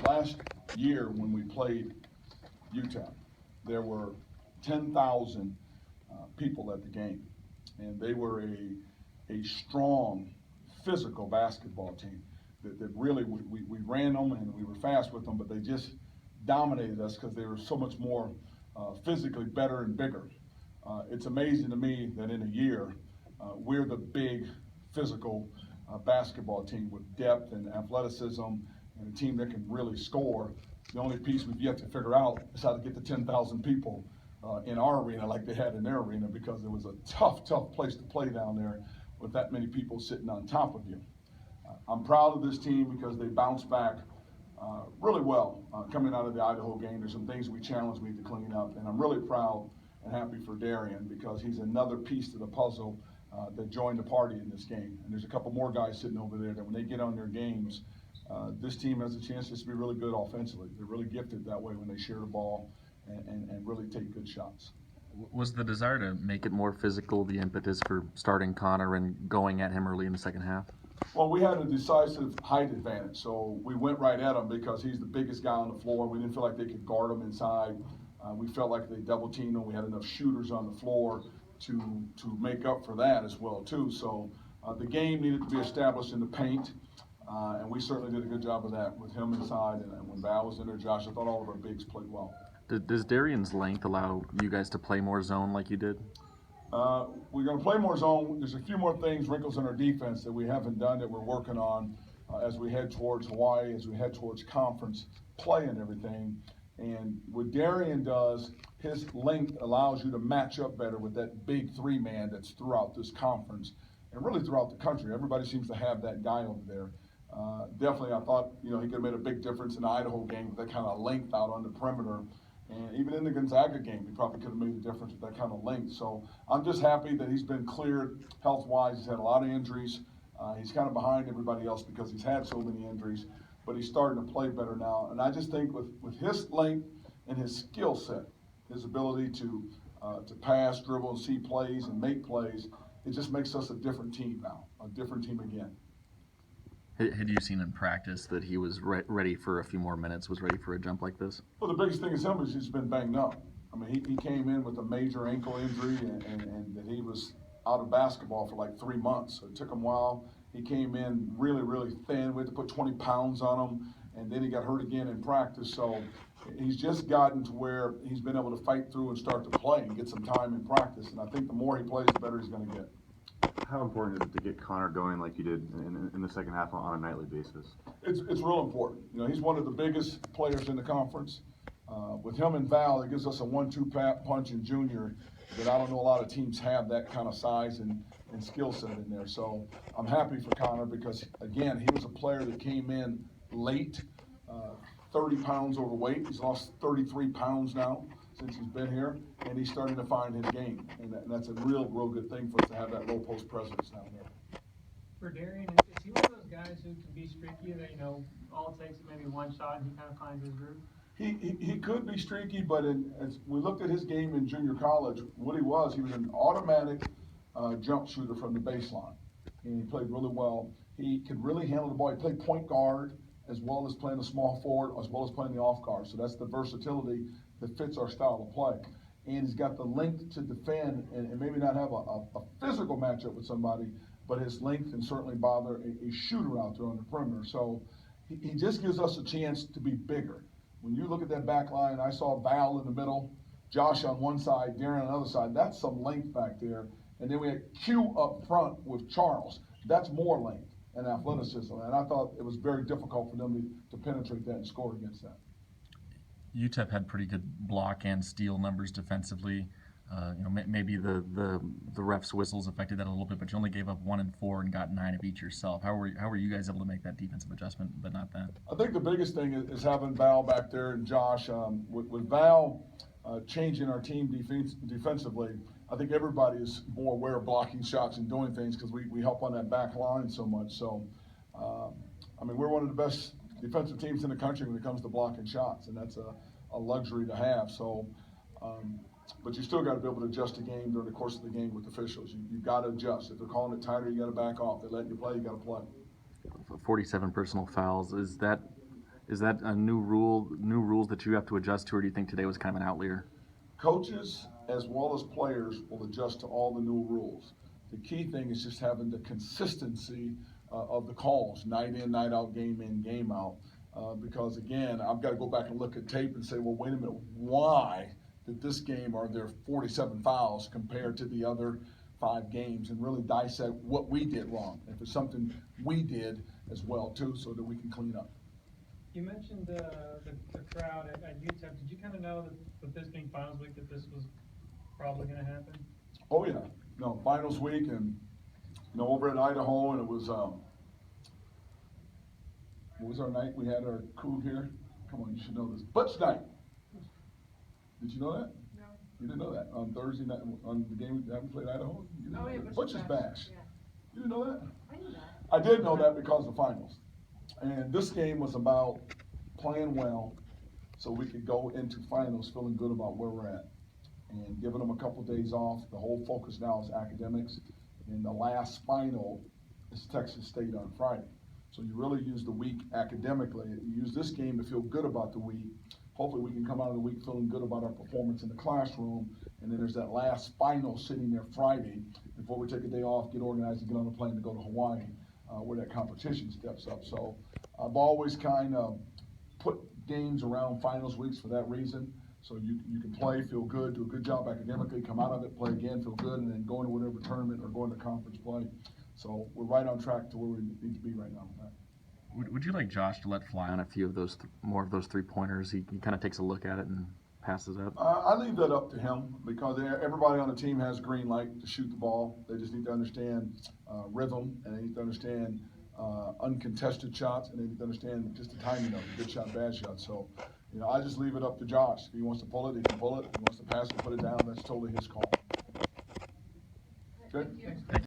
last year when we played UTEP, there were 10,000 people at the game, and they were a strong, physical basketball team that really we ran them and we were fast with them, but they just dominated us because they were so much more physically better and bigger. It's amazing to me that in a year, we're the big physical basketball team with depth and athleticism and a team that can really score. The only piece we've yet to figure out is how to get the 10,000 people in our arena like they had in their arena, because it was a tough place to play down there with that many people sitting on top of you. I'm proud of this team because they bounced back really well coming out of the Idaho game. There's some things we challenged we need to clean up, and I'm really proud and happy for Darian because he's another piece to the puzzle that joined the party in this game. And there's a couple more guys sitting over there that when they get on their games, this team has a chance just to be really good offensively. They're really gifted that way when they share the ball and really take good shots. Was the desire to make it more physical the impetus for starting Connor and going at him early in the second half? Well, we had a decisive height advantage, so we went right at him because he's the biggest guy on the floor. We didn't feel like they could guard him inside. We felt like they double teamed him. We had enough shooters on the floor to make up for that as well too. So the game needed to be established in the paint, and we certainly did a good job of that with him inside. And when Val was in there, Josh, I thought all of our bigs played well. Does Darian's length allow you guys to play more zone like you did? We're going to play more zone. There's a few more things, wrinkles in our defense that we haven't done that we're working on as we head towards Hawaii, as we head towards conference play and everything. And what Darian does, his length allows you to match up better with that big three-man that's throughout this conference and really throughout the country. Everybody seems to have that guy over there. Definitely, I thought, he could have made a big difference in the Idaho game with that kind of length out on the perimeter. And even in the Gonzaga game, he probably could have made a difference with that kind of length. So I'm just happy that he's been cleared health-wise. He's had a lot of injuries. He's kind of behind everybody else because he's had so many injuries, but he's starting to play better now. And I just think with his length and his skill set, his ability to pass, dribble, and see plays and make plays, it just makes us a different team now, a different team again. Had you seen in practice that he was ready for a few more minutes, was ready for a jump like this? Well, the biggest thing is him is he's been banged up. I mean, he came in with a major ankle injury and that he was out of basketball for like 3 months. So it took him a while. He came in really thin. We had to put 20 pounds on him, and then he got hurt again in practice. So he's just gotten to where he's been able to fight through and start to play and get some time in practice. And I think the more he plays, the better he's going to get. How important is it to get Connor going like you did in the second half on a nightly basis? It's real important. He's one of the biggest players in the conference. With him and Val, it gives us a 1-2 punch in junior that I don't know a lot of teams have that kind of size and skill set in there. So I'm happy for Connor because, again, he was a player that came in late, 30 pounds overweight. He's lost 33 pounds now since he's been here, and he's starting to find his game. And that's a real good thing for us to have that low post presence down there. For Darian, is he one of those guys who can be streaky that, all it takes is maybe one shot and he kind of finds his groove? He could be streaky, but as we looked at his game in junior college, what he was an automatic jump shooter from the baseline. And he played really well. He could really handle the ball. He played point guard as well as playing the small forward, as well as playing the off guard. So that's the versatility that fits our style of play. And he's got the length to defend and maybe not have a physical matchup with somebody, but his length can certainly bother a shooter out there on the perimeter. So he just gives us a chance to be bigger. When you look at that back line, I saw Val in the middle, Josh on one side, Darren on the other side. That's some length back there. And then we had Q up front with Charles. That's more length and athleticism. And I thought it was very difficult for them to penetrate that and score against that. UTEP had pretty good block and steal numbers defensively. Maybe the refs' whistles affected that a little bit, but you only gave up 1 and 4 and got 9 of each yourself. How were you guys able to make that defensive adjustment, but not that? I think the biggest thing is having Val back there and Josh. With Val changing our team defensively, I think everybody is more aware of blocking shots and doing things because we help on that back line so much. So, we're one of the best defensive teams in the country when it comes to blocking shots, and that's a luxury to have. So, but you still got to be able to adjust the game during the course of the game with officials. You've got to adjust. If they're calling it tighter, you got to back off. They're letting you play, you got to play. 47 personal fouls. Is that Is that a new rules that you have to adjust to, or do you think today was kind of an outlier? Coaches as well as players will adjust to all the new rules. The key thing is just having the consistency of the calls, night in, night out, game in, game out. Because again, I've got to go back and look at tape and say, well, wait a minute, why did this game are there 47 fouls compared to the other 5 games, and really dissect what we did wrong. If it's something we did as well too, so that we can clean up. You mentioned the crowd at UTEP. Did you kind of know that with this being finals week that this was probably going to happen? Oh yeah, no, finals week, and over at Idaho, and it was what was our night? We had our crew here. Come on, you should know this. Butch night. Did you know that? No. You didn't know that on Thursday night on the game that we played Idaho. You didn't Oh, know yeah, that? Butch's Butch's Bash. Bash. Yeah. You didn't know that? I knew that. I did know that because of the finals. And this game was about playing well so we could go into finals feeling good about where we're at. And giving them a couple days off. The whole focus now is academics. And the last final is Texas State on Friday. So you really use the week academically. You use this game to feel good about the week. Hopefully we can come out of the week feeling good about our performance in the classroom. And then there's that last final sitting there Friday before we take a day off, get organized, and get on a plane to go to Hawaii, where that competition steps up. So I've always kind of put games around finals weeks for that reason. So you can play, feel good, do a good job academically, come out of it, play again, feel good, and then go into whatever tournament or go into conference play. So we're right on track to where we need to be right now. Would you like Josh to let fly on a few of those, more of those 3-pointers? He kind of takes a look at it and passes up. I leave that up to him because everybody on the team has green light to shoot the ball. They just need to understand rhythm, and they need to understand uncontested shots, and they need to understand just the timing of it, good shot, bad shot. So, I just leave it up to Josh. If he wants to pull it, he can pull it. If he wants to pass it, put it down, that's totally his call. Good? Thank you.